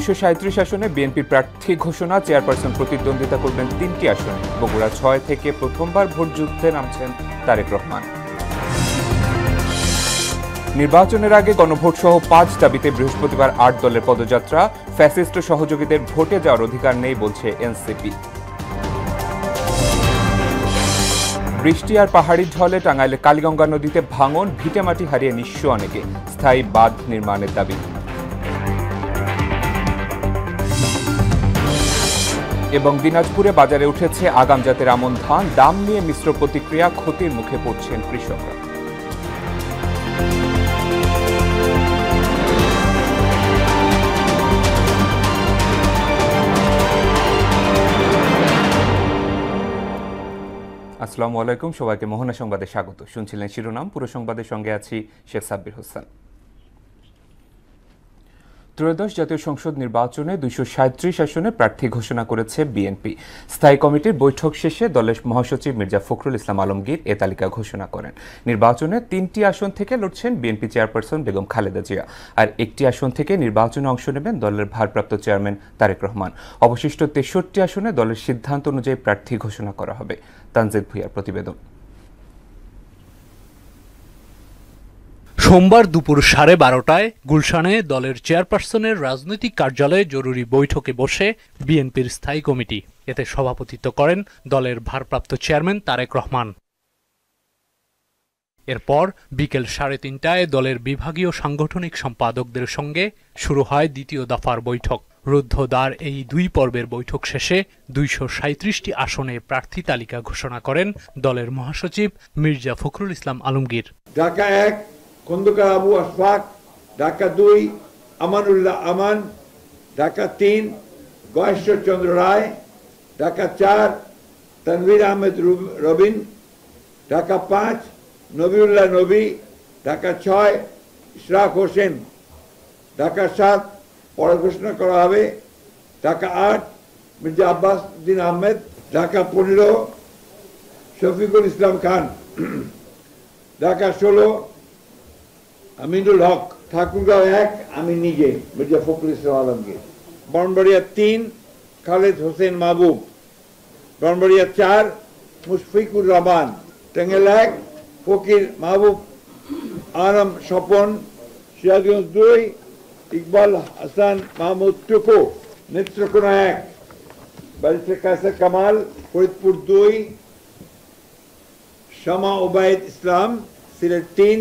237 আসনে বিএনপি প্রার্থী ঘোষণা, চেয়ারপারসন প্রতিদ্বন্দ্বিতা করবেন 3টি আসনে। বগুড়া 6 থেকে প্রথমবার ভোট যুদ্ধে নামছেন তারেক রহমান। নির্বাচনের আগে গণভোট সহ 5 দাবিতে বৃহস্পতিবার 8 দলের পদযাত্রা। ফ্যাসিস্ট সহযোগীদের ভোটে যাওয়ার অধিকার নেই বলছে এনসিপি। বৃষ্টি আর পাহাড়ি ঢলে টাঙ্গাইলে কালীগঙ্গা নদীতে ভাঙন, ভিটেমাটি হারিয়ে নিঃস্ব অনেকে। স্থায়ী বাঁধ নির্মাণের দাবি। এবং দিনাজপুরে বাজারে উঠেছে আগাম জাতের আমন ধান, দাম নিয়ে মিশ্র প্রতিক্রিয়া, ক্ষতির মুখে পড়ছেন কৃষকরা। আসসালামু আলাইকুম, সবাইকে মোহনা সংবাদে স্বাগত। শুনছিলেন শিরোনাম, পুরো সংবাদের সঙ্গে আছি শেখ সাব্বির হোসেন। ত্রয়োদশ জাতীয় সংসদ নির্বাচনে 237 আসনে প্রার্থী ঘোষণা করেছে বিএনপি। স্থায়ী কমিটির বৈঠক শেষে দলের মহাসচিব মির্জা ফখরুল ইসলাম আলমগীর এ তালিকা ঘোষণা করেন। নির্বাচনে 3টি আসন থেকে লড়ছেন বিএনপি চেয়ারপারসন বেগম খালেদা জিয়া, আর 1টি আসন থেকে নির্বাচনে অংশ নেবেন দলের ভারপ্রাপ্ত চেয়ারম্যান তারেক রহমান। অবশিষ্ট 63 আসনে দলের সিদ্ধান্ত অনুযায়ী প্রার্থী ঘোষণা করা হবে। তানজিদ ভুঁইয়ার প্রতিবেদন। সোমবার দুপুর 12:30টায় গুলশানে দলের চেয়ারপারসনের রাজনৈতিক কার্যালয়ে জরুরি বৈঠকে বসে বিএনপির স্থায়ী কমিটি। এতে সভাপতিত্ব করেন দলের ভারপ্রাপ্ত চেয়ারম্যান তারেক রহমান। এরপর বিকেল 3:30টায় দলের বিভাগীয় সাংগঠনিক সম্পাদকদের সঙ্গে শুরু হয় দ্বিতীয় দফার বৈঠক। রুদ্ধদ্বার এই 2 পর্বের বৈঠক শেষে 237টি আসনে প্রার্থী তালিকা ঘোষণা করেন দলের মহাসচিব মির্জা ফখরুল ইসলাম আলমগীর। ঢাকা 1 খন্দকার আবু আশফাক, ঢাকা 2 আমানুল্লাহ আমান, ঢাকা 3 গয়েশ্বর চন্দ্র রায়, ঢাকা 4 তানভীর আহমেদ রবিন, ঢাকা 5 নবিউল্লাহ নবী, ঢাকা 6 ইশরাক হোসেন, ঢাকা 7 পরে ঘোষণা করা হবে, ঢাকা 8 মির্জা আব্বাস উদ্দিন আহমেদ, ঢাকা 15 শফিকুল ইসলাম খান, ঢাকা 16 আমিনুল হক, ঠাকুরগাঁও 1 আমি নিজে মির্জা ফখরুল ইসলাম আলমগীর, ব্রাহ্মণবাড়িয়া 3 খালেদ হোসেন মাহবুব, ব্রাহ্মণবাড়িয়া 4 মুশফিকুর রহমান, টাঙ্গাইল 1 ফকির মাহবুব আলম স্বপন, সিরাজগঞ্জ 2 ইকবাল হাসান মাহমুদ টুকু, নেত্রকোনা 1 ব্যারিস্টার কায়সার কামাল, ফরিদপুর 2 শামা ওবায়দ ইসলাম, সিলেট 3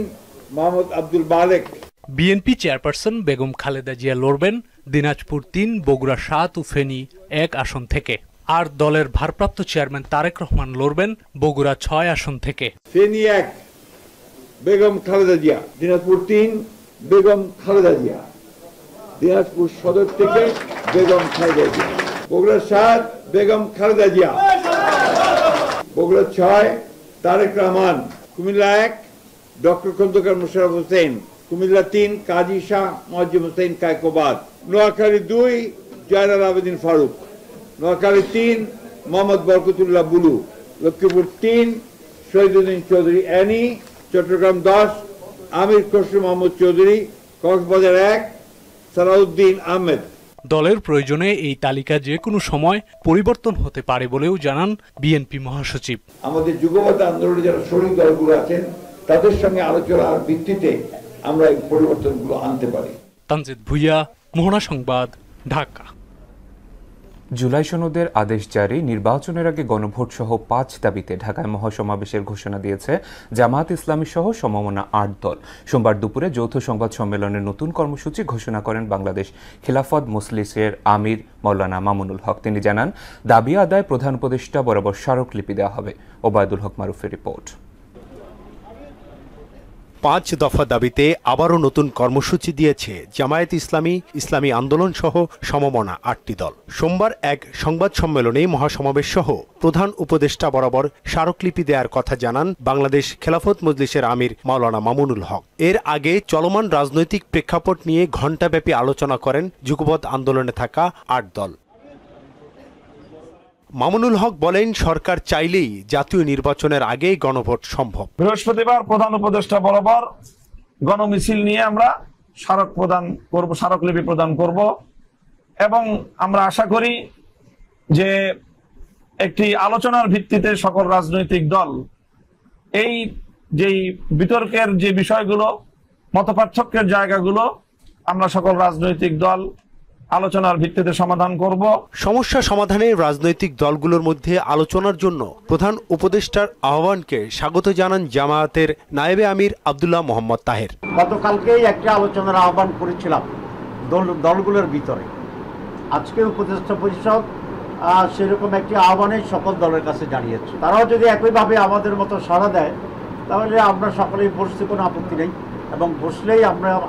মোহাম্মদ আব্দুল বালেক। বিএনপি চেয়ারপারসন বেগম খালেদা জিয়া লড়বেন দিনাজপুর 3, বগুড়া 7 ও ফেনী 1 আসন থেকে। আর দলের ভারপ্রাপ্ত চেয়ারম্যান তারেক রহমান লড়বেন বগুড়া 6 আসন থেকে। ফেনী 1 বেগম খালেদা জিয়া, দিনাজপুর 3 বেগম খালেদা জিয়া, দিনাজপুর সদর থেকে বেগম খালেদা জিয়া, বগুড়া 7 বেগম খালেদা জিয়া, বগুড়া 6 তারেক রহমান, কুমিল্লা 1 ডক্টর খন্দকার মোশাররফ হোসেন, কুমিল্লা 3 কাজী শাহ মুয়াজ্জম হোসেন কায়কোবাদ, নোয়াখালী 2 জয়নাল আবেদিন ফারুক, নোয়াখালী 3 মোহাম্মদ বরকতুল্লাহ বুলু, লক্ষ্মীপুর 3 শহীদুদ্দিন চৌধুরী অ্যানি, চট্টগ্রাম 10 আমির খসরু মাহমুদ চৌধুরী, কক্সবাজার 1 সালাউদ্দিন আহমেদ। দলের প্রয়োজনে এই তালিকা যে কোনো সময় পরিবর্তন হতে পারে বলেও জানান বিএনপি মহাসচিব। আমাদের যুগপৎ আন্দোলনে যারা শরিক দলগুলো আছেন তাদের সঙ্গে আলোচনার ভিত্তিতে আমরা এই পরিবর্তনগুলো আনতে পারি। তানজিদ ভুঁইয়া, মোহনা সংবাদ, ঢাকা। জুলাই সনদের আদেশ জারি, নির্বাচনের আগে গণভোট সহ 5 দাবিতে ঢাকায় মহাসমাবেশের ঘোষণা দিয়েছে জামায়াত ইসলামী সহ সমমনা 8 দল। সোমবার দুপুরে যৌথ সংবাদ সম্মেলনের নতুন কর্মসূচি ঘোষণা করেন বাংলাদেশ খিলাফত মজলিসের আমির মাওলানা মামুনুল হক। তিনি জানান, দাবি আদায় প্রধান উপদেষ্টা বরাবর স্মারকলিপি দেওয়া হবে। ওবায়দুল হক মারুফের রিপোর্ট। 5 দফা দাবিতে আবারও নতুন কর্মসূচি দিয়েছে জামায়াত ইসলামী, ইসলামী আন্দোলন সহ সমমনা 8টি দল। সোমবার এক সংবাদ সম্মেলনে মহাসমাবেশ সহ প্রধান উপদেষ্টা বরাবর স্মারকলিপি দেওয়ার কথা জানান বাংলাদেশ খেলাফত মজলিসের আমির মাওলানা মামুনুল হক। এর আগে চলমান রাজনৈতিক প্রেক্ষাপট নিয়ে ঘণ্টাব্যাপী আলোচনা করেন যুগপৎ আন্দোলনে থাকা 8 দল। মামুনুল হক বলেন, সরকার চাইলেই জাতীয় নির্বাচনের আগেই গণভোট সম্ভব। বৃহস্পতিবার প্রধান উপদেষ্টা বরাবর গণমিছিল নিয়ে আমরা স্মারকলিপি প্রদান করব। এবং আমরা আশা করি যে একটি আলোচনার ভিত্তিতে সকল রাজনৈতিক দল এই যেই বিতর্কের যে বিষয়গুলো, মতপার্থক্যের জায়গাগুলো আমরা সকল রাজনৈতিক দল আলোচনার ভিত্তিতে সমাধান করব। সমস্যা সমাধানে রাজনৈতিক দলগুলোর মধ্যে আলোচনার জন্য প্রধান উপদেষ্টার আহ্বানকে স্বাগত জানান জামায়াতের নায়েবে আমির আব্দুল্লাহ মোহাম্মদ তাহের। গতকালকেই একটা আলোচনার আহ্বান করেছিলাম দলগুলোর ভিতরে। আজকে উপদেষ্টা পরিষদ সেরকম একটি আহ্বানে সকল দলের কাছে জানিয়েছে। তারাও যদি একইভাবে আমাদের মতো সাড়া দেয় তাহলে আমরা সকলেই বসতে কোনো আপত্তি নেই, এবং বসলেই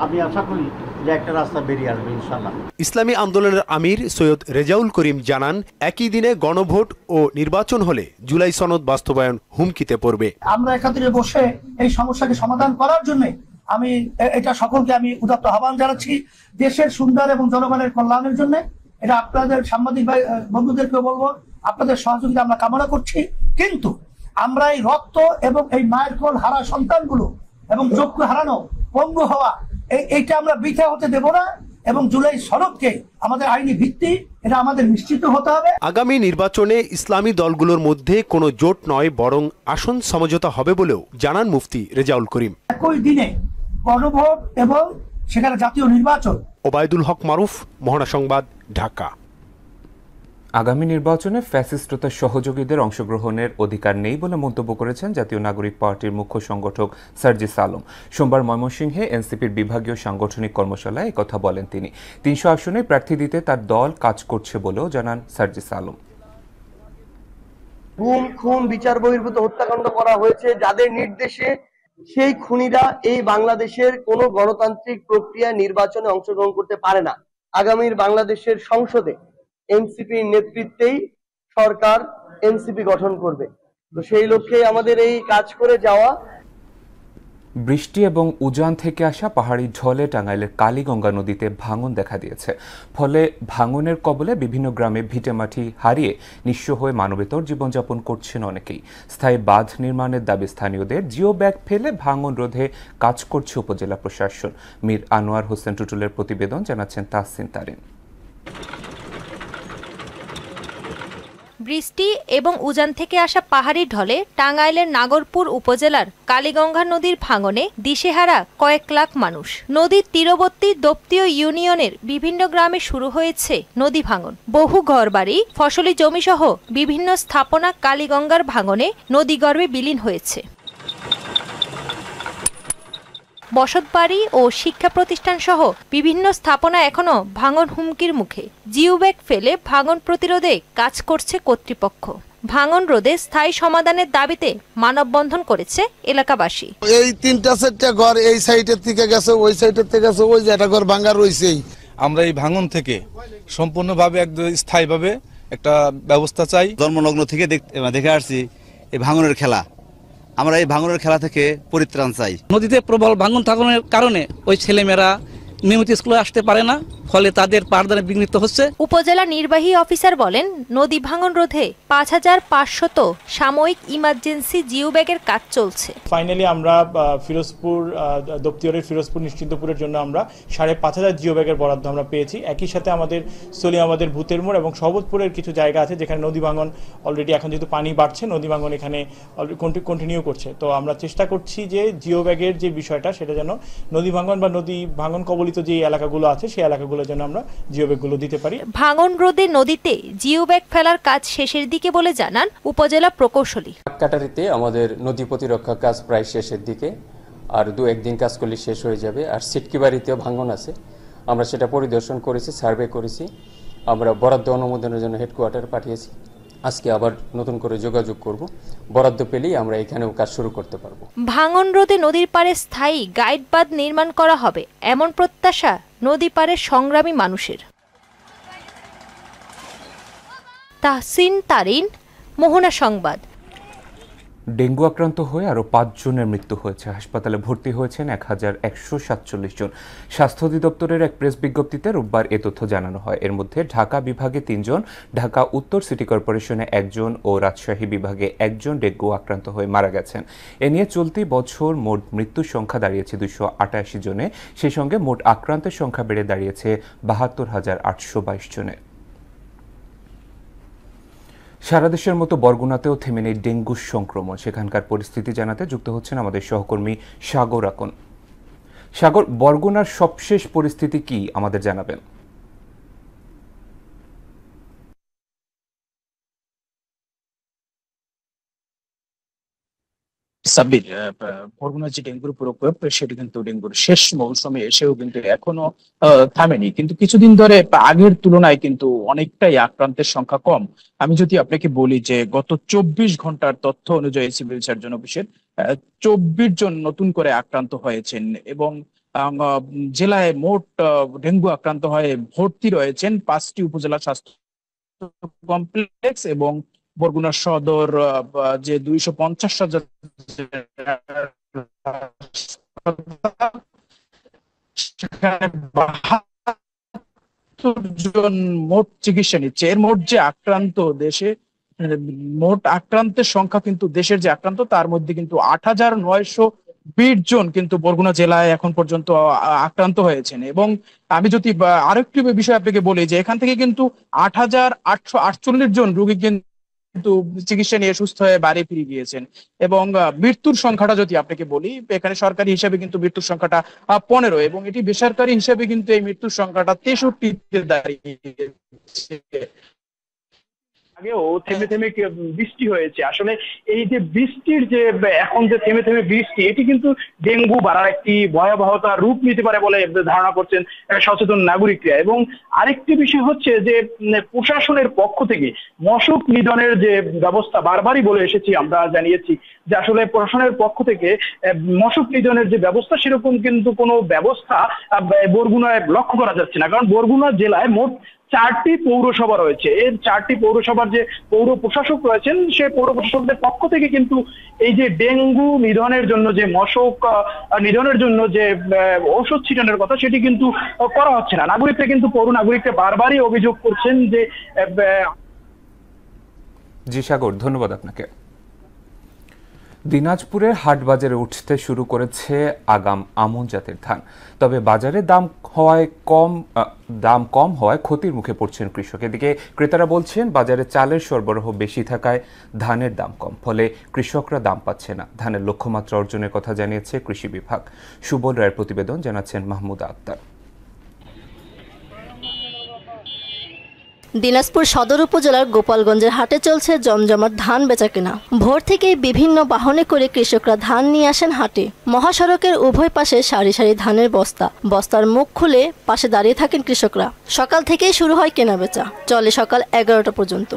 আমি আশা করি যে একটা রাস্তা বেরিয়ে আসবে ইনশাআল্লাহ। ইসলামী আন্দোলনের আমির সৈয়দ রেজাউল করিম জানান, একই দিনে গণভোট ও নির্বাচন হলে জুলাই সনদ বাস্তবায়ন হুমকিতে পড়বে। আমরা একাত্রে বসে এই সমস্যাকে সমাধান করার জন্য আমি এটা সকলকে আমি উদাত্ত আহ্বান জানাচ্ছি, দেশের সুন্দর এবং জনগণের কল্যাণের জন্য। এটা আপনাদের সাংবাদিক ভাই বন্ধুদেরকে বলবো, আপনাদের সহযোগিতা আমরা কামনা করছি। কিন্তু আমরা এই রক্ত এবং এই মায়ের কোল হারা সন্তানগুলো এবং চক্ষু হারানো, পঙ্গু হওয়া, এইটা আমরা বৃথা হতে দেব না, এবং জুলাই সনদকে আমাদের আইনি ভিত্তি এটা আমাদের নিশ্চিত হতে হবে। আগামী নির্বাচনে ইসলামী দলগুলোর মধ্যে কোনো জোট নয়, বরং আসন সমঝোতা হবে বলেও জানান মুফতি রেজাউল করিম। একই দিনে গণভোট এবং সেখানে জাতীয় নির্বাচন। ওবায়দুল হক মারুফ, মোহনা সংবাদ, ঢাকা। আগামী নির্বাচনে ফ্যাসিস্ট ও তার সহযোগীদের অংশগ্রহণের অধিকার নেই বলে মন্তব্য করেছেন জাতীয় নাগরিক পার্টির মুখ্য সংগঠক সার্জিস আলম। সোমবার ময়মনসিংহে এনসিপির বিভাগীয় সাংগঠনিক কর্মশালায় একথা বলেন তিনি। ৩০০ আসনে প্রার্থী দিতে তার দল কাজ করছে বলেও জানান সার্জিস আলম। গুম, খুন, বিচার বহির্ভূত হত্যাকাণ্ড করা হয়েছে যাদের নির্দেশে, সেই খুনিরা এই বাংলাদেশের কোন গণতান্ত্রিক প্রক্রিয়া নির্বাচনে অংশগ্রহণ করতে পারে না। আগামীর বাংলাদেশের সংসদে এনসিপির নেতৃত্বেই সরকার এনসিপি গঠন করবে। তো সেই লক্ষ্যে আমাদের এই কাজ করে যাওয়া। বৃষ্টি এবং উজান থেকে আসা পাহাড়ি ঢলে টাঙ্গাইলের কালীগঙ্গা নদীতে ভাঙন দেখা দিয়েছে। ফলে ভাঙনের কবলে বিভিন্ন গ্রামে ভিটেমাটি হারিয়ে নিঃস্ব হয়ে মানবেতর জীবনযাপন করছেন অনেকেই। স্থায়ী বাঁধ নির্মাণের দাবি স্থানীয়দের। জিও ব্যাগ ফেলে ভাঙন রোধে কাজ করছে উপজেলা প্রশাসন। মীর আনোয়ার হোসেন টুটুলের প্রতিবেদন, জানাচ্ছেন তাহসিন তারিন। বৃষ্টি এবং উজান থেকে আসা পাহাড়ি ঢলে টাঙ্গাইলের নাগরপুর উপজেলার কালীগঙ্গা নদীর ভাঙনে দিশেহারা কয়েক লাখ মানুষ। নদীর তীরবর্তী দপ্তীয় ইউনিয়নের বিভিন্ন গ্রামে শুরু হয়েছে নদী ভাঙন। বহু ঘরবাড়ি, ফসলি জমিসহ বিভিন্ন স্থাপনা কালীগঙ্গার ভাঙনে নদীগর্ভে বিলীন হয়েছে। বসতবাড়ি ও শিক্ষা প্রতিষ্ঠান সহ বিভিন্ন স্থাপনা এখনো ভাঙন হুমকির মুখে। জিও ব্যাগ ফেলে ভাঙন প্রতিরোধে কাজ করছে কর্তৃপক্ষ। ভাঙন রোধে স্থায়ী সমাধানের দাবিতে মানববন্ধন করেছে এলাকাবাসী। এই ৩-৪টা ঘর এই সাইডের থেকে গেছে, ওই সাইডের থেকে গেছে, ওই যে একটা ঘর ভাঙা রয়েছেই। আমরা এই ভাঙন থেকে সম্পূর্ণভাবে একদম স্থায়ীভাবে একটা ব্যবস্থা চাই। জন্মলগ্ন থেকে দেখে আসছি এই ভাঙনের খেলা। আমরা এই ভাঙনের খেলা থেকে পরিত্রাণ চাই। নদীতে প্রবল ভাঙন থাকার কারণে ওই ছেলেমেয়েরা নিয়মিত স্কুলে আসতে পারে না, ফলে তাদের পাঠদানে বিঘ্নিত হচ্ছে। উপজেলা নির্বাহী অফিসার বলেন, নদী ভাঙন রোধে ৫৫০০ সাময়িক ইমার্জেন্সি জিও ব্যাগের কাজ চলছে। ফাইনালি আমরা ফিরোজপুর দপ্তরের ফিরোজপুর নিশ্চিন্তপুরের জন্য আমরা ৫৫০০ জিও ব্যাগের বরাদ্দ আমরা পেয়েছি। একই সাথে আমাদের আমাদের ভূতের মোড় এবং সবতপুরের কিছু জায়গা আছে যেখানে নদী ভাঙন অলরেডি, এখন যেহেতু পানি বাড়ছে, নদী ভাঙন এখানে কন্টিনিউ করছে। তো আমরা চেষ্টা করছি যে জিও ব্যাগের যে বিষয়টা, সেটা যেন নদী ভাঙন বা নদী ভাঙন কবলিত যে এলাকাগুলো আছে সেই এলাকাগুলো যেন আমরা জিও ব্যাগগুলো দিতে পারি। ভাঙন রোধে নদীতে জিও ব্যাগ ফেলার কাজ শেষের দিকে বলে জানান উপজেলা প্রকৌশলী। কাটারিতে আমাদের নদী প্রতিরক্ষা কাজ প্রায় শেষের দিকে, আর ২-১ দিন কাজ করলে শেষ হয়ে যাবে। আর সিটকিবাড়িতেও ভাঙন আছে, আমরা সেটা পরিদর্শন করেছি, সার্ভে করেছি। আমরা বরাদ্দ অনুমোদনের জন্য হেডকোয়ার্টার পাঠিয়েছি। আজকে আবার নতুন করে যোগাযোগ করব, বরাদ্দ পেলেই আমরা এখানেও কাজ শুরু করতে পারবো। ভাঙন রোধে নদীর পাড়ে স্থায়ী গাইড বাঁধ নির্মাণ করা হবে, এমন প্রত্যাশা নদী পাড়ের সংগ্রামী মানুষের। তাহসিন তারিন, মোহনা সংবাদ। ডেঙ্গু আক্রান্ত হয়ে আরও 5 জনের মৃত্যু হয়েছে। হাসপাতালে ভর্তি হয়েছেন 1147 জন। স্বাস্থ্য অধিদপ্তরের এক প্রেস বিজ্ঞপ্তিতে রোববার এ তথ্য জানানো হয়। এর মধ্যে ঢাকা বিভাগে 3 জন, ঢাকা উত্তর সিটি কর্পোরেশনে 1 জন ও রাজশাহী বিভাগে 1 জন ডেঙ্গু আক্রান্ত হয়ে মারা গেছেন। এ নিয়ে চলতি বছর মোট মৃত্যুর সংখ্যা দাঁড়িয়েছে 288 জনে। সেই সঙ্গে মোট আক্রান্তের সংখ্যা বেড়ে দাঁড়িয়েছে 72,822 জনে। সারা দেশের মতো বরগুনাতেও থেমে নেই ডেঙ্গু সংক্রমণ। সেখানকার পরিস্থিতি জানাতে যুক্ত হচ্ছেন আমাদের সহকর্মী সাগর আকন। সাগর, বরগুনার সবশেষ পরিস্থিতি কি আমাদের জানাবেন? সাব্বির, বরগুনার যে ডেঙ্গুর প্রকোপ সেটি কিন্তু ডেঙ্গুর শেষ মৌসুমে এসেও কিন্তু এখনো থামেনি, কিন্তু কিছুদিন ধরে আগের তুলনায় কিন্তু অনেকটাই আক্রান্তের সংখ্যা কম। আমি যদি আপনাকে বলি যে গত 24 ঘন্টার তথ্য অনুযায়ী সিভিল সার্জন অফিসের 24 জন নতুন করে আক্রান্ত হয়েছেন এবং জেলায় মোট ডেঙ্গু আক্রান্ত হয়ে ভর্তি রয়েছেন 5টি উপজেলা স্বাস্থ্য কমপ্লেক্স এবং বরগুনা সদর যে 250 জন মোট চিকিৎসা নিচ্ছে। এর মোট যে আক্রান্ত দেশে মোট আক্রান্তের সংখ্যা কিন্তু দেশের যে আক্রান্ত তার মধ্যে কিন্তু 8,920 জন কিন্তু বরগুনা জেলায় এখন পর্যন্ত আক্রান্ত হয়েছেন। এবং আমি যদি আরেকটি বিষয় আপনাকে বলি যে এখান থেকে কিন্তু 8,848 জন রোগী কিন্তু চিকিৎসা নিয়ে সুস্থ হয়ে বাড়ি ফিরে গিয়েছেন। এবং মৃত্যুর সংখ্যাটা যদি আপনাকে বলি, এখানে সরকারি হিসাবে কিন্তু মৃত্যুর সংখ্যাটা 15 এবং এটি বেসরকারি হিসাবে কিন্তু এই মৃত্যুর সংখ্যাটা 63-তে দাঁড়িয়েছে। আগেও থেমে থেমে বৃষ্টি হয়েছে। আসলে এই যে বৃষ্টির যে এখন যে থেমে থেমে বৃষ্টি, এটি কিন্তু ডেঙ্গু বাড়ার একটি ভয়াবহতা রূপ নিতে পারে বলে ধারণা করছেন সচেতন নাগরিকরা। এবং আরেকটি বিষয় হচ্ছে যে প্রশাসনের পক্ষ থেকে মশক নিধনের যে ব্যবস্থা বারবারই বলে এসেছি, আমরা জানিয়েছি যে আসলে প্রশাসনের পক্ষ থেকে মশক নিধনের যে ব্যবস্থা সেরকম কিন্তু কোনো ব্যবস্থা বরগুনায় লক্ষ্য করা যাচ্ছে না। কারণ বরগুনা জেলায় মোট 4টি পৌরসভা রয়েছে। এর 4টি পৌরসভার যে পৌর প্রশাসক রয়েছেন, সে পৌর প্রশাসকদের পক্ষ থেকে কিন্তু এই যে ডেঙ্গু নিধনের জন্য যে মশক নিধনের জন্য যে ঔষধ ছিটানোর কথা সেটি কিন্তু করা হচ্ছে না। নাগরিকরা কিন্তু পৌর নাগরিকরা বারবারই অভিযোগ করছেন যে জি সাগর, ধন্যবাদ আপনাকে। দিনাজপুরের হাট বাজারে উঠতে শুরু করেছে আগাম আমন জাতের ধান। তবে বাজারে দাম কম হওয়ায় ক্ষতির মুখে পড়ছেন কৃষক। এদিকে ক্রেতারা বলছেন বাজারে চালের সরবরাহ বেশি থাকায় ধানের দাম কম, ফলে কৃষকরা দাম পাচ্ছে না। ধানের লক্ষ্যমাত্রা অর্জনের কথা জানিয়েছে কৃষি বিভাগ। সুবল রায়ের প্রতিবেদন, জানাচ্ছেন মাহমুদা আক্তার। দিনাজপুর সদর উপজেলার গোপালগঞ্জের হাটে চলছে জমজমাট ধান বেচাকেনা। ভোর থেকেই বিভিন্ন বাহনে করে কৃষকরা ধান নিয়ে আসেন হাটে। মহাসড়কের উভয় পাশে সারি সারি ধানের বস্তার মুখ খুলে পাশে দাঁড়িয়ে থাকেন কৃষকরা। সকাল থেকেই শুরু হয় কেনাবেচা, চলে সকাল 11টা পর্যন্ত।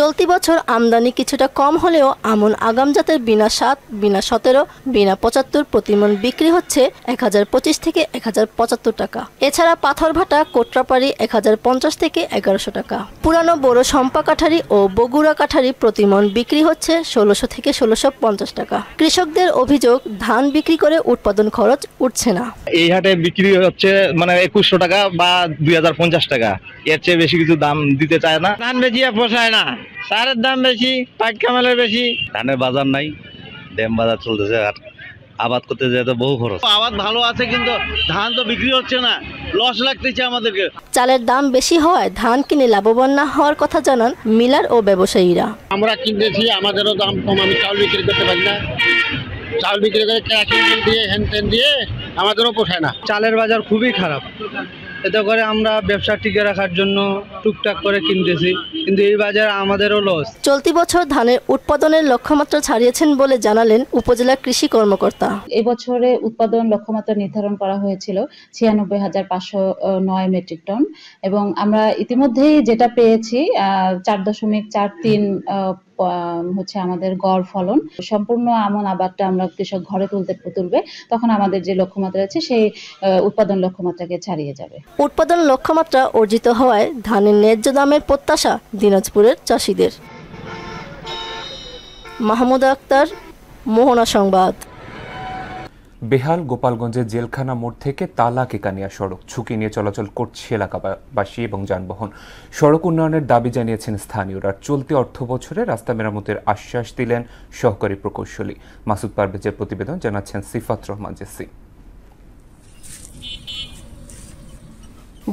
চলতি বছর আমদানি কিছুটা কম হলেও আমন আগাম জাতের বিনা 7, বিনা 17, বিনা 75 প্রতিমন বিক্রি হচ্ছে 1025 থেকে 1075 টাকা। এছাড়া পাথরভাটা, কোটরাপাড়ি 1050 থেকে 1100 টাকা। পুরানো বড় সম্পা কাঠারি ও বগুড়া কাঠারি প্রতিমন বিক্রি হচ্ছে 1600 থেকে 1650 টাকা। কৃষকদের অভিযোগ, ধান বিক্রি করে উৎপাদন খরচ উঠছে না। এই হাটে বিক্রি হচ্ছে 2100 টাকা বা 2050 টাকা, এর চেয়ে বেশি কিছু দাম দিতে চায় না। ধান বেচিয়ে পোষায় না, সারের দাম বেশি, পাট কামালের বেশি, ধানের বাজার নাই, ড্যাম বাজার চলতেছে। আর আবাদ করতে যেতে বহু খরচ। আবাদ ভালো আছে কিন্তু ধান তো বিক্রি হচ্ছে না, লস লাগতেছে আমাদেরকে। চালের দাম বেশি হওয়ায় ধান কিনে লাভবান না হওয়ার কথা জানান মিলার ও ব্যবসায়ীরা। আমরা কিনতেছি, আমাদেরও দাম কম, আমি চাল বিক্রি করতে পারি না। চাল বিক্রি করে কেরাসিন দিয়ে হ্যান ত্যান দিয়ে আমাদেরও পোষায় না। চালের বাজার খুবই খারাপ, এতে করে আমরা ব্যবসা টিকে রাখার জন্য টুকটাক করে কিনতেছি, কিন্তু এই বাজার আমাদেরও লস। চলতি বছর ধানের উৎপাদনের লক্ষ্যমাত্রা ছাড়িয়েছেন বলে জানালেন উপজেলা কৃষি কর্মকর্তা। এবছরে উৎপাদন লক্ষ্যমাত্রা নির্ধারণ করা হয়েছিল 96,509 মেট্রিক টন এবং আমরা ইতিমধ্যেই যেটা পেয়েছি 4.43 হচ্ছে আমাদের গড় ফলন। সম্পূর্ণ আমন আবাদটা আমরা কৃষক ঘরে তুলবে, তখন আমাদের যে লক্ষ্যমাত্রা আছে সেই উৎপাদন লক্ষ্যমাত্রাকে ছাড়িয়ে যাবে। উৎপাদন লক্ষ্যমাত্রা অর্জিত হওয়ায় ধানের ন্যায্য দামের প্রত্যাশা দিনাজপুরের চাষিদের। মাহমুদা আক্তার, মোহনা সংবাদ। বেহাল গোপালগঞ্জের জেলখানা মোড় থেকে তালা কেকানিয়া সড়ক ঝুঁকি নিয়ে চলাচল করছে এলাকাবাসী এবং যানবাহন। সড়ক উন্নয়নের দাবি জানিয়েছেন স্থানীয়রা। চলতি অর্থ বছরে রাস্তা মেরামতের আশ্বাস দিলেন সহকারী প্রকৌশলী। মাসুদ পারভেজের প্রতিবেদন, জানাচ্ছেন সিফাত রহমান জেসি।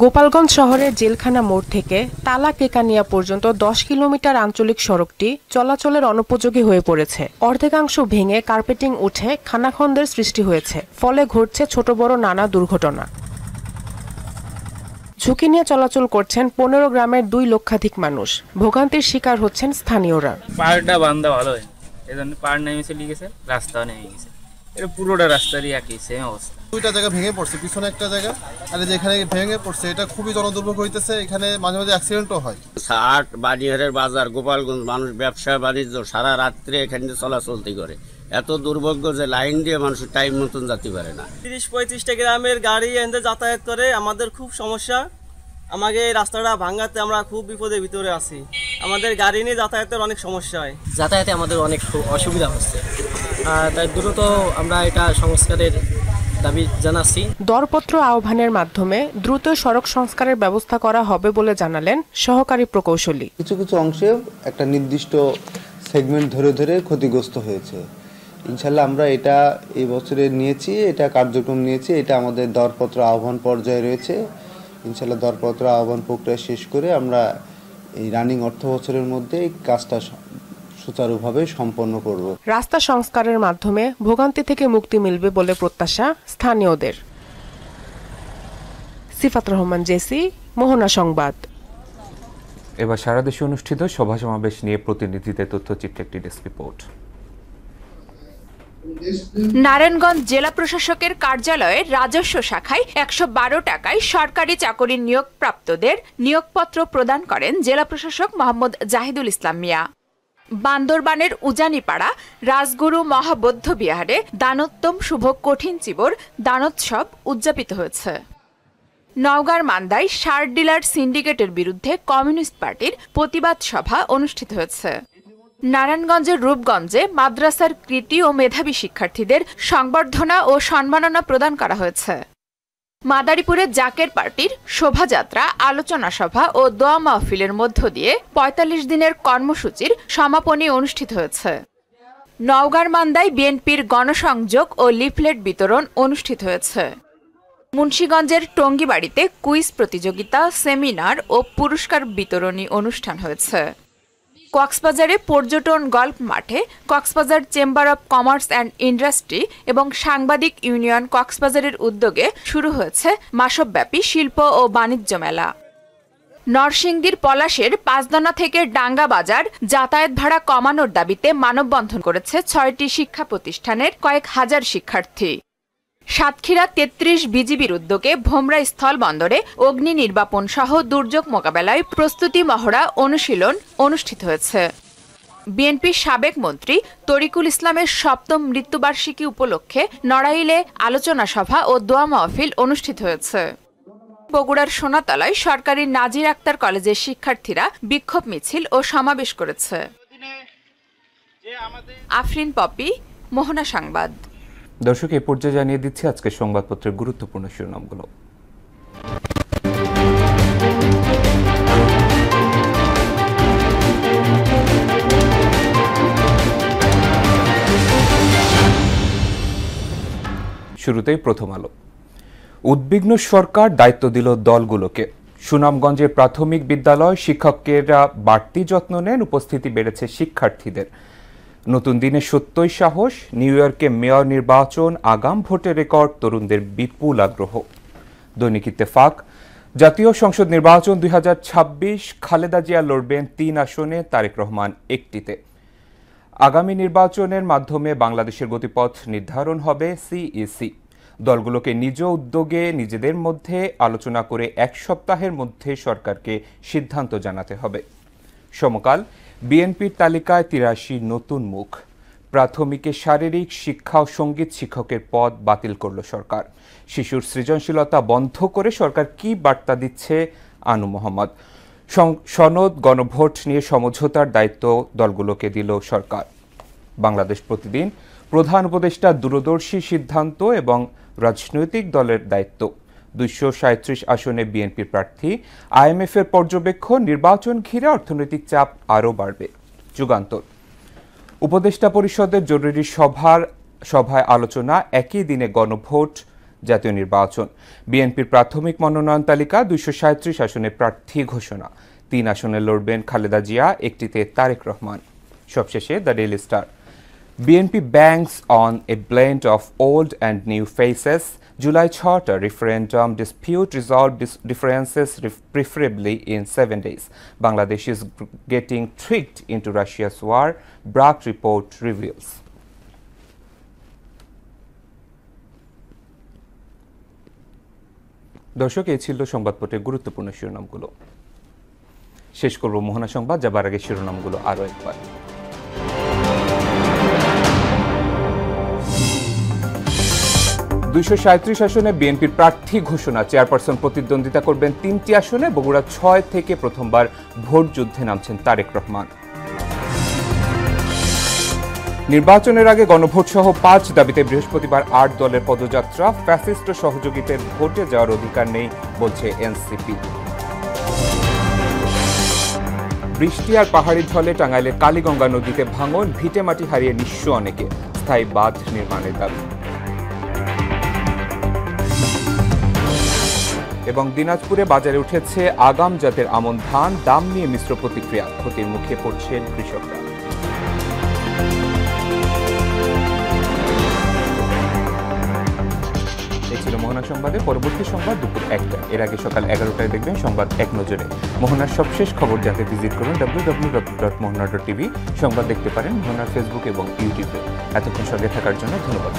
গোপালগঞ্জ শহরের জেলখানা মোড় থেকে তালা কেকানিয়া পর্যন্ত 10 কিলোমিটার আঞ্চলিক সড়কটি চলাচলের অনুপযোগী হয়ে পড়েছে। অর্ধেকাংশ ভেঙে কার্পেটিং উঠে খানাখন্দের সৃষ্টি হয়েছে, ফলে ঘটছে ছোট বড় নানা দুর্ঘটনা। ঝুঁকি নিয়ে চলাচল করছেন 15 গ্রামের 2 লক্ষাধিক মানুষ। ভোগান্তির শিকার হচ্ছেন স্থানীয়রা। পাড়টা বান্ধা ভালো হয়, এজন্য পাড় নেমে চলে গেছে, রাস্তাও নেমে গেছে। এটা পুরোটা রাস্তারই একই সেম অবস্থা। 2টা জায়গা ভেঙে পড়ছে, পিছনে একটা জায়গা, আর যেখানে ভেঙে পড়ছে এটা খুবই জনদুর্ভোগ হইতেছে। এখানে মাঝে মাঝে অ্যাক্সিডেন্টও হয়। হাট বানিয়ারের বাজার গোপালগঞ্জ, মানুষ ব্যবসা বাণিজ্য সারা রাত্রে এখানে চলাচলতি করে। এত দুর্ভাগ্য যে লাইন দিয়ে মানুষ টাইম মতন যেতে পারে না। 30-35টা গ্রামের গাড়ি এনে যাতায়াত করে, আমাদের খুব সমস্যা। আমাকে এই রাস্তাটা ভাঙাতে আমরা খুব বিপদের ভিতরে আছি। আমাদের গাড়ি নিয়ে যাতায়াতের অনেক সমস্যা হয়, যাতায়াতে আমাদের অনেক অসুবিধা হচ্ছে। তাই দ্রুত আমরা এটা সংস্কারের দাবি জানাচ্ছি। দরপত্র আহ্বানের মাধ্যমে দ্রুত সড়ক সংস্কারের ব্যবস্থা করা হবে বলে জানালেন সহকারী প্রকৌশলী। কিছু কিছু অংশে একটা নির্দিষ্ট সেগমেন্ট ধরে ধরে ক্ষতিগ্রস্ত হয়েছে। ইনশাল্লাহ আমরা এটা এই বছরে নিয়েছি, এটা কার্যক্রম নিয়েছি, এটা আমাদের দরপত্র আহ্বান পর্যায়ে রয়েছে। ইনশাল্লাহ দরপত্র আহ্বান প্রক্রিয়া শেষ করে আমরা এই রানিং অর্থ বছরের মধ্যে এই কাজটা সুচারুভাবে সম্পন্ন করব। রাস্তা সংস্কারের মাধ্যমে ভোগান্তি থেকে মুক্তি মিলবে বলে প্রত্যাশা স্থানীয়দের। সিফাত রহমান জেসি, মোহনা সংবাদ। এবার সারা দেশে অনুষ্ঠিত সভা সমাবেশ নিয়ে প্রতিনিধিদের তথ্যচিত্রে একটি ডেস্ক রিপোর্ট। নারায়ণগঞ্জ জেলা প্রশাসকের কার্যালয়ের রাজস্ব শাখায় 112 টাকায় সরকারি চাকরি নিয়োগপ্রাপ্তদের নিয়োগপত্র প্রদান করেন জেলা প্রশাসক মোহাম্মদ জাহিদুল ইসলাম মিয়া। বান্দরবানের উজানিপাড়া রাজগুরু মহাবৌদ্ধ বিহারে দানোত্তম শুভ কঠিন চিবর দানোৎসব উদযাপিত হয়েছে। নওগাঁর মান্দায় সার ডিলার সিন্ডিকেটের বিরুদ্ধে কমিউনিস্ট পার্টির প্রতিবাদ সভা অনুষ্ঠিত হয়েছে। নারায়ণগঞ্জের রূপগঞ্জে মাদ্রাসার কৃতি ও মেধাবী শিক্ষার্থীদের সংবর্ধনা ও সম্মাননা প্রদান করা হয়েছে। মাদারীপুরে জাকের পার্টির শোভাযাত্রা, আলোচনা সভা ও দোয়া মাহফিলের মধ্য দিয়ে 45 দিনের কর্মসূচির সমাপনী অনুষ্ঠিত হয়েছে। নওগাঁর মান্দায় বিএনপির গণসংযোগ ও লিফলেট বিতরণ অনুষ্ঠিত হয়েছে। মুন্সিগঞ্জের টঙ্গিবাড়িতে কুইজ প্রতিযোগিতা, সেমিনার ও পুরস্কার বিতরণী অনুষ্ঠান হয়েছে। কক্সবাজারে পর্যটন গল্ফ মাঠে Cox's Bazar chamber of commerce and industry এবং সাংবাদিক ইউনিয়ন কক্সবাজারের উদ্যোগে শুরু হয়েছে মাসব্যাপী শিল্প ও বাণিজ্য মেলা। নরসিংদীর পলাশের পাঁচদানা থেকে ডাঙ্গা বাজার যাতায়াত ভাড়া কমানোর দাবিতে মানববন্ধন করেছে 6টি শিক্ষা প্রতিষ্ঠানের কয়েক হাজার শিক্ষার্থী। সাতক্ষীরা 33 বিজিবির উদ্যোগে ভোমরা স্থল বন্দরে অগ্নি নির্বাপন সহ দুর্যোগ মোকাবেলায় প্রস্তুতি মহড়া অনুশীলন অনুষ্ঠিত হয়েছে। বিএনপির সাবেক মন্ত্রী তরিকুল ইসলামের 7ম মৃত্যুবার্ষিকী উপলক্ষে নড়াইলে আলোচনা সভা ও দোয়া মাহফিল অনুষ্ঠিত হয়েছে। বগুড়ার সোনাতলায় সরকারি নাজির আক্তার কলেজের শিক্ষার্থীরা বিক্ষোভ মিছিল ও সমাবেশ করেছে। আফরিন পপি, মোহনা সংবাদ। দর্শক, এই পর্যায়ে জানিয়ে দিচ্ছি আজকের সংবাদপত্রের গুরুত্বপূর্ণ শিরোনামগুলো। শুরুতেই প্রথম আলো। উদ্বিগ্ন সরকার দায়িত্ব দিল দলগুলোকে। সুনামগঞ্জের প্রাথমিক বিদ্যালয় শিক্ষকেরা বাড়তি যত্ন নেন, উপস্থিতি বেড়েছে শিক্ষার্থীদের। নতুন দিনে সত্যই সাহস, নিউ ইয়র্কে মেয়র নির্বাচন, আগাম ভোটের রেকর্ড, তরুণদের বিপুল আগ্রহ। দৈনিক ইত্তেফাক, জাতীয় সংসদ নির্বাচন 2026, খালেদা জিয়া লড়বেন 3 আসনে, তারেক রহমান 1টিতে। আগামী নির্বাচনের মাধ্যমে বাংলাদেশের গতিপথ নির্ধারণ হবে সিইসি। দলগুলোকে নিজ উদ্যোগে নিজেদের মধ্যে আলোচনা করে 1 সপ্তাহের মধ্যে সরকারকে সিদ্ধান্ত জানাতে হবে। সমকাল, বিএনপির তালিকায় 83 নতুন মুখ। প্রাথমিকে শারীরিক শিক্ষা ও সঙ্গীত শিক্ষকের পদ বাতিল করল সরকার। শিশুর সৃজনশীলতা বন্ধ করে সরকার কি বার্তা দিচ্ছে? আনু মোহাম্মদ। সনদ গণভোট নিয়ে সমঝোতার দায়িত্ব দলগুলোকে দিল সরকার। বাংলাদেশ প্রতিদিন প্রধান উপদেষ্টা দূরদর্শী সিদ্ধান্ত এবং রাজনৈতিক দলের দায়িত্ব 237 আসনে বিএনপির প্রার্থী আইএমএফ এর পর্যবেক্ষণ নির্বাচন ঘিরে অর্থনৈতিক চাপ আরও বাড়বে যুগান্তর উপদেষ্টা পরিষদের জরুরি সভায় আলোচনা একই দিনে গণভোট জাতীয় নির্বাচন বিএনপির প্রাথমিক মনোনয়ন তালিকা 237 আসনে প্রার্থী ঘোষণা 3 আসনে লড়বেন খালেদা জিয়া একটিতে তারেক রহমান সবশেষে the daily star BNP banks on a blend of old and new faces. July Charter referendum dispute resolved differences preferably in 7 days. Bangladesh is getting tricked into Russia's war, Bragg report reveals. দর্শক এই ছিল সংবাদপত্রের গুরুত্বপূর্ণ শিরোনামগুলো শেষ করব মোহনা সংবাদ যাবার আগে শিরোনামগুলো আরও একবার 237 আসনে বিএনপির প্রার্থী ঘোষণা চেয়ারপারসন প্রতিদ্বন্দ্বিতা করবেন 3টি আসনে বগুড়া 6 থেকে প্রথমবার ভোট যুদ্ধে নামছেন তারেক রহমান নির্বাচনের আগে গণভোট সহ 5 দাবিতে বৃহস্পতিবার 8 দলের পদযাত্রা ফ্যাসিস্ট সহযোগীদের ভোটে যাওয়ার অধিকার নেই বলছে এনসিপি বৃষ্টি আর পাহাড়ি ঢলে টাঙ্গাইলের কালীগঙ্গা নদীতে ভাঙন ভিটেমাটি হারিয়ে নিঃস্ব অনেকে স্থায়ী বাঁধ নির্মাণের দাবি এবং দিনাজপুরে বাজারে উঠেছে আগাম জাতের আমন ধান দাম নিয়ে মিশ্র প্রতিক্রিয়া ক্ষতির মুখে পড়ছেন কৃষকরা এই ছিল মোহনা সংবাদে পরবর্তী সংবাদ দুপুর 1টা এর আগে সকাল 11টায় দেখবেন সংবাদ এক নজরে মোহনার সবশেষ খবর জানতে ভিজিট করুন www.mohana.tv সংবাদ দেখতে পারেন মোহনার ফেসবুক এবং ইউটিউবে এতক্ষণ সঙ্গে থাকার জন্য ধন্যবাদ